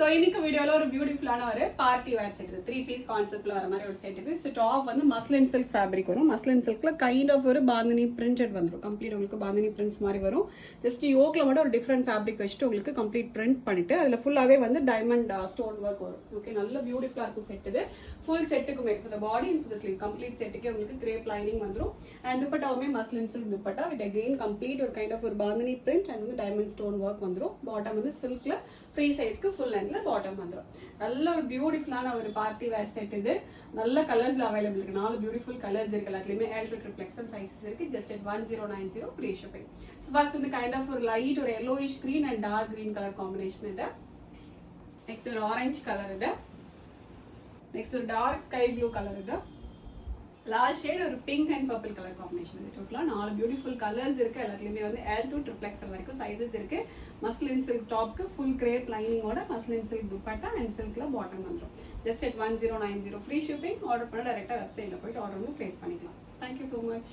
So இன்னைக்கு வீடியோவில் ஒரு பியூட்டிஃபுல்லான ஒரு பார்ட்டி வேர் செட் இது 3-piece கான்செப்ட்ல வர மாதிரி ஒரு செட் இது. ஸோ டாப் வந்து மஸ்லின் சில்க் ஃபேப்ரிக் வரும். மஸ்லின் சில்க்ல கைண்ட் ஆஃப் ஒரு பாந்தினி பிரிண்டட் வந்துடும். கம்ப்ளீட் உங்களுக்கு பாந்தினி பிரிண்ட்ஸ் மாதிரி வரும். ஜஸ்ட் யோக்ல மட்டும் ஒரு டிஃப்ரெண்ட் ஃபேப்ரிக் வச்சுட்டு உங்களுக்கு கம்ப்ளீட் பிரிண்ட் பண்ணிட்டு அதில் ஃபுல்லாகவே வந்து டைமண்ட் ஸ்டோன் ஒர்க் வரும். ஓகே, நல்ல பியூட்டிஃபுல்லாக இருக்கும் செட் இது. ஃபுல் செட்டுக்குமே for the body and for the sleeve complete செட்டுக்கே உங்களுக்கு கிரேப் லைனிங் வந்துடும். அண்ட் துப்பட்டாவுமே muslin silk dupatta with again complete ஒரு கைண்ட் ஆஃப் ஒரு பாந்தினி பிரிண்ட் அண்ட் வந்து டைமண்ட் ஸ்டோன் ஒர்க் வந்துடும். பாட்டம் வந்து சில்க்ல ஃப்ரீ சைஸ்க்கு ஃபுல் லென்த்ல பாட்டம் வந்துடும். நல்ல ஒரு பியூட்டிஃபுல்லான ஒரு பார்ட்டி வேர் செட் இது. நல்ல கலர்ஸ்ல அவைலபிள் இருக்கு. 4 பியூட்டிஃபுல் கலர்ஸ் இருக்கு. எல்லாத்துலயுமே L to XXL சைஸஸ் இருக்கு. Just at 1090 free shipping. So first வந்து கைண்ட் ஆஃப் ஒரு லைட் ஒரு yellowish green and dark green colour combination இது. நெக்ஸ்ட் ஒரு ஆரஞ்சு கலர் இது. நெக்ஸ்ட் ஒரு டார்க் ஸ்கை ப்ளூ கலர் இது. லாஸ்ட் ஷேட் ஒரு pink and purple colour combination இது. டோட்டலாக 4 பியூட்டிஃபுல் கலர்ஸ் இருக்கு. எல்லாத்துலயுமே வந்து L to XXL வரைக்கும் சைஸஸ் இருக்கு. மஸ்லின் சில்க் டாப்க்கு ஃபுல் கிரேப் லைனிங்கோட மஸ்லின் சில்க் துப்பட்டா அண்ட் சில்க்ல பாட்டம் வந்துடும். Just at 1090 free shipping. Order பண்ண டைரக்டா வெப்சைட்ல போயிட்டு ஆர்டர் வந்து பிளேஸ் பண்ணிக்கலாம். Thank you so much.